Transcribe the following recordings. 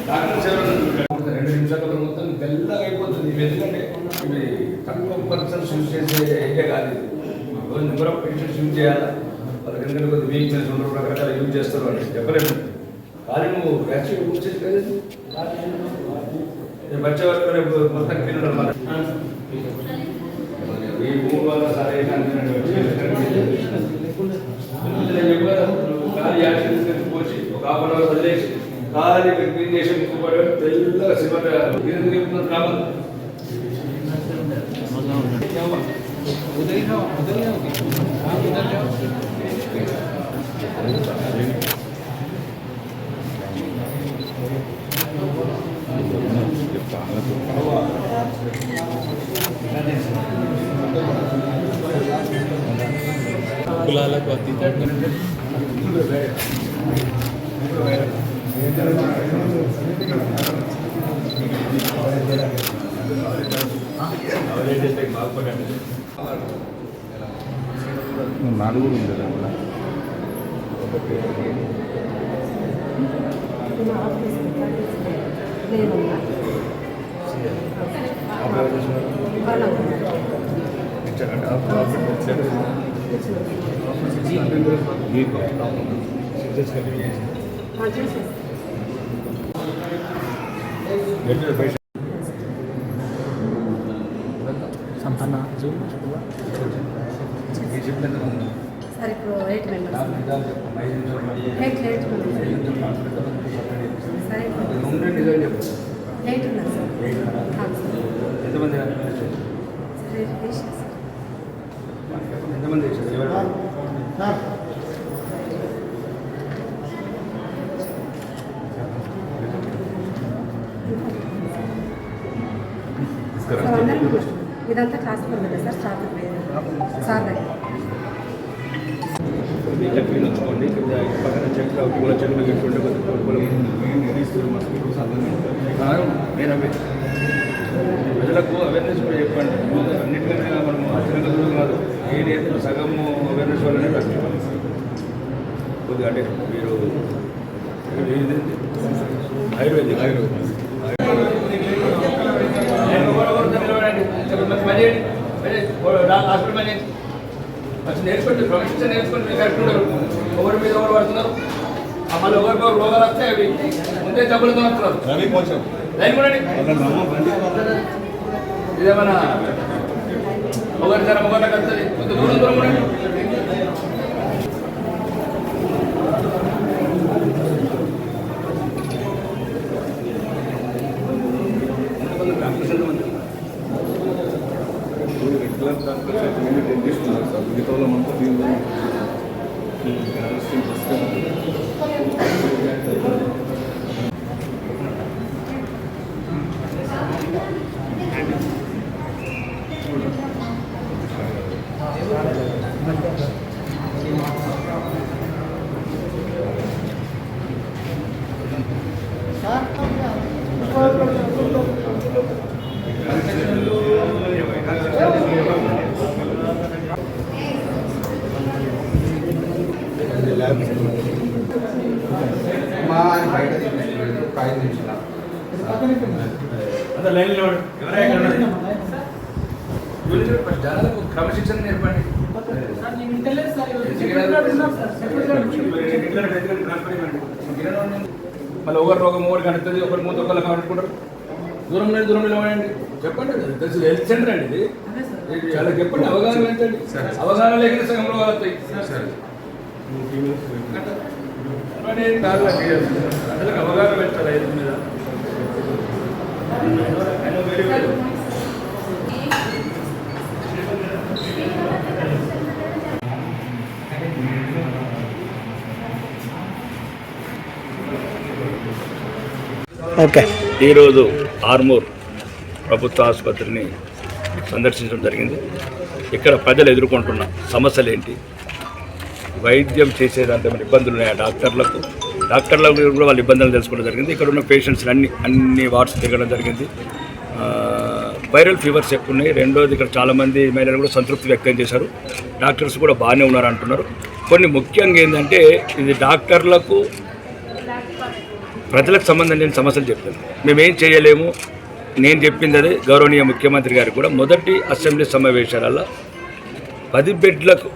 2 నిమిషాల మొత్తం తెల్లగా అయిపోతుంది. ఎందుకంటే ఇవి తక్కువ పర్సన్స్ యూజ్ చేసే ఏరియా కాదు. నెంబర్ ఆఫ్ పేషెంట్స్ యూజ్ చేయాలా, వాళ్ళకి ఎందుకంటే కొద్దిగా వీక్నెస్ ఉండడం రకరకాల యూజ్ చేస్తారు అని చెప్పలేదు. కానీ నువ్వు వ్యాక్సిన్ యూజ్ చేసి కదా బచ్చ వరకు మొత్తం తినడం మన ఈ 3 వల్ల సరే ఖాళీ యాక్సిడెంట్ తెచ్చుకోవచ్చు. ఒక 1/2 అవర్ వదిలేసి ఖాళీ క్లీన్ చేసి ముక్కుపడి తెల్లగా సిమెంట్ రావాలి. కులాలకు అతీతంగా నలుగురు ఉంది సంపన్న సార్ ఇప్పుడు 8 మెంబర్స్ సరే 8 ఉన్నారు సార్. ఎంతమంది ఎంతమంది ఇదంతా క్లాస్ కదా సార్. స్టార్ట్ సార్ క్లీన్ ఉంచుకోండి. పక్కన చెట్లు పూల చెట్లు పెట్టుకుంటే నేను ప్రజలకు అవేర్నెస్ కూడా చెప్పండి. అన్నిటికన్నా మనము అత్యంత కాదు, ఏదైతే సగము అవేర్నెస్ వల్లనే తగ్గుతాం. కొద్దిగా అంటే మీరు ఆయుర్వేదిక్ హాస్పిటల్ పని అసలు నేర్చుకుంటే ప్రొఫెషన్ నేర్చుకుంటే మీరు కరెక్ట్ ఉండరు. ఒకరి మీద ఎవరు పడుతున్నారు, మళ్ళీ ఒకరికొకరు రోగాలు వస్తాయి. అవి ముందే జబ్బులతో వస్తున్నారు. లైన్ కూడా ఇదేమన్నా ఒకరి ధర ఒకరికి వస్తుంది. కొంత దూరం దూరం కూడా తీసుకున్నారు సార్. మిగతా వాళ్ళంతా దీనిలో లైన్లో ఎవరైనా జనాలకు క్రమశిక్షణ నేర్పండి. మళ్ళీ ఒకరు రోగం ఒకటి కడుతుంది, ఒకరి మూత ఒకరు కనుక్కుంటారు. దూరం నిలబడండి, చెప్పండి. తెలుసు హెల్త్ సెంటర్ అండి ఇది. చాలా చెప్పండి, అవగాహన పెంచండి. అవగాహన లేకుండా సగం రోగాలు వస్తాయి. అవగాహన పెంచాలి రైతు మీద. ఓకే. ఈరోజు ఆర్మూర్ ప్రభుత్వ ఆసుపత్రిని సందర్శించడం జరిగింది. ఇక్కడ ప్రజలు ఎదుర్కొంటున్న సమస్యలు ఏంటి, వైద్యం చేసేదాంట్లో మన ఇబ్బందులు ఉన్నాయా, డాక్టర్లకు కూడా వాళ్ళ ఇబ్బందులు తెలుసుకోవడం జరిగింది. ఇక్కడ ఉన్న పేషెంట్స్ అన్ని వార్డ్స్ తిరగడం జరిగింది. వైరల్ ఫీవర్స్ ఎక్కువ ఉన్నాయి. రెండోది ఇక్కడ చాలామంది మహిళలు కూడా సంతృప్తి వ్యక్తం చేశారు. డాక్టర్స్ కూడా బాగానే ఉన్నారు అంటున్నారు. కొన్ని ముఖ్యంగా ఏంటంటే ఇది డాక్టర్లకు ప్రజలకు సంబంధం లేని సమస్యలు చెప్తారు. మేమేం చేయలేము. నేను చెప్పింది అదే గౌరవనీయ ముఖ్యమంత్రి గారు కూడా మొదటి అసెంబ్లీ సమావేశాలలో 10 బెడ్లకు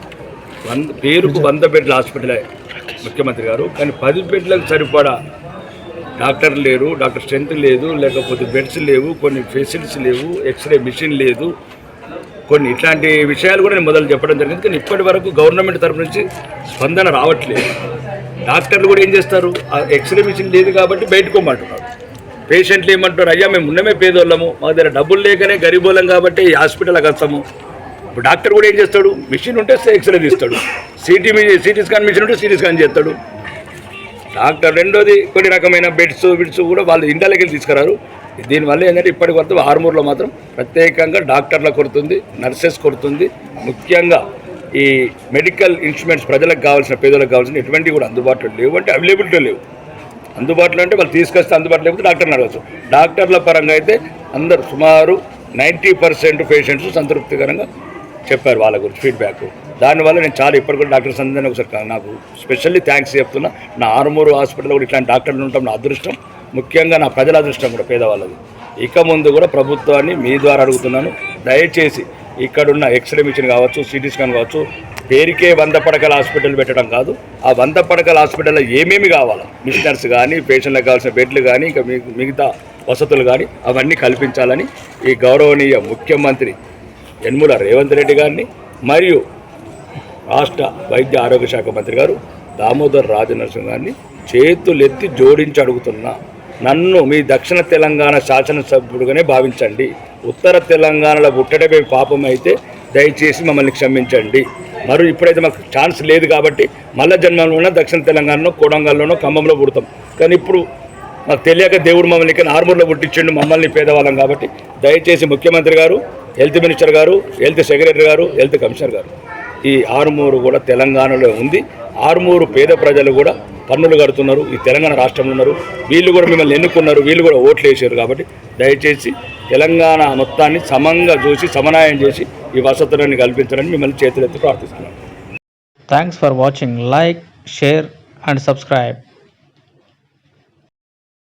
పేరుకు 100 బెడ్ల హాస్పిటలే ముఖ్యమంత్రి గారు, కానీ 10 బెడ్లకు సరిపడా డాక్టర్లు లేరు, డాక్టర్ స్ట్రెంత్ లేదు, లేకపోతే బెడ్స్ లేవు, కొన్ని ఫెసిలిటీస్ లేవు, ఎక్స్రే మిషన్ లేదు, కొన్ని ఇట్లాంటి విషయాలు కూడా నేను మొదలు చెప్పడం జరిగింది. కానీ ఇప్పటి వరకు గవర్నమెంట్ తరఫు నుంచి స్పందన రావట్లేదు. డాక్టర్లు కూడా ఏం చేస్తారు, ఆ ఎక్స్రే మిషన్ లేదు కాబట్టి బయటకోమంటున్నారు. పేషెంట్లు ఏమంటారు, అయ్యా మేము ఉన్నమే పేదోళ్ళము, మా దగ్గర డబ్బులు లేకనే గరీబోళ్ళం కాబట్టి ఈ హాస్పిటల్కి వస్తాము. ఇప్పుడు డాక్టర్ కూడా ఏం చేస్తాడు, మిషన్ ఉంటే ఎక్స్రే తీస్తాడు, సిటీ స్కాన్ మిషన్ ఉంటే సిటీ స్కాన్ చేస్తాడు డాక్టర్. రెండోది కొన్ని రకమైన బెడ్స్ కూడా వాళ్ళు ఇండియాలోకి వెళ్ళి తీసుకురారు. దీనివల్ల ఏంటంటే ఇప్పటి వరకు ఆర్మూర్లో మాత్రం ప్రత్యేకంగా డాక్టర్ల కొడుతుంది, నర్సెస్ కొడుతుంది. ముఖ్యంగా ఈ మెడికల్ ఇన్స్ట్రుమెంట్స్ ప్రజలకు కావాల్సిన పేదలకు కావాల్సిన ఎటువంటివి కూడా అందుబాటులో లేవు, అంటే అవైలబిలిటీ లేవు. అందుబాటులో అంటే వాళ్ళు తీసుకొస్తే అందుబాటులో లేకపోతే డాక్టర్ని అడగచ్చు. డాక్టర్ల పరంగా అయితే అందరూ సుమారు 90% పేషెంట్స్ సంతృప్తికరంగా చెప్పారు వాళ్ళ గురించి ఫీడ్బ్యాక్. దానివల్ల నేను చాలా ఇప్పటి కూడా డాక్టర్స్ అందరినీ ఒకసారి నాకు స్పెషల్లీ థ్యాంక్స్ చెప్తున్నా. నా ఆరుమూరు హాస్పిటల్లో కూడా ఇట్లాంటి డాక్టర్లు ఉండటం నా అదృష్టం, ముఖ్యంగా నా ప్రజల అదృష్టం కూడా, పేదవాళ్ళది. ఇక ముందు కూడా ప్రభుత్వాన్ని మీ ద్వారా అడుగుతున్నాను, దయచేసి ఇక్కడున్న ఎక్స్రే మిషన్ కావచ్చు, సిటీ స్కాన్ కావచ్చు, పేరుకే 100 పడకల హాస్పిటల్ పెట్టడం కాదు, ఆ 100 పడకల హాస్పిటల్లో ఏమేమి కావాలో మిషనర్స్ కానీ, పేషెంట్లకు కావాల్సిన బెడ్లు కానీ, ఇంకా మిగతా వసతులు కానీ అవన్నీ కల్పించాలని ఈ గౌరవనీయ ముఖ్యమంత్రి యనమల రేవంత్ రెడ్డి గారిని మరియు రాష్ట్ర వైద్య ఆరోగ్య శాఖ మంత్రి గారు దామోదర్ రాజనరసింహ గారిని చేతులెత్తి జోడించి అడుగుతున్నా. నన్ను మీ దక్షిణ తెలంగాణ శాసనసభ్యుడుగానే భావించండి. ఉత్తర తెలంగాణలో పుట్టడమే పాపం అయితే దయచేసి మమ్మల్ని క్షమించండి. మరి ఇప్పుడైతే మాకు ఛాన్స్ లేదు కాబట్టి మళ్ళా జన్మలోనో దక్షిణ తెలంగాణలో, కొడంగల్లోనో, ఖమ్మంలో పుడతాం. కానీ ఇప్పుడు మాకు తెలియక దేవుడు మమ్మల్ని ఇక్కడ ఆర్మూర్లో పుట్టించండు, మమ్మల్ని పేదవాళ్ళం కాబట్టి దయచేసి ముఖ్యమంత్రి గారు, హెల్త్ మినిస్టర్ గారు, హెల్త్ సెక్రటరీ గారు, హెల్త్ కమిషనర్ గారు, ఈ ఆర్మూరు కూడా తెలంగాణలో ఉంది. ఆర్మూరు పేద ప్రజలు కూడా పన్నులు కడుతున్నారు, ఈ తెలంగాణ రాష్ట్రంలో ఉన్నారు, వీళ్ళు కూడా మిమ్మల్ని ఎన్నుకున్నారు, వీళ్ళు కూడా ఓట్లు వేసారు. కాబట్టి దయచేసి తెలంగాణ మొత్తాన్ని సమంగా చూసి సమన్వయం చేసి ఈ వసతులను కల్పించాలని మిమ్మల్ని చేతులెత్తి ప్రార్థిస్తున్నాను. Thanks for watching. Like, share and subscribe.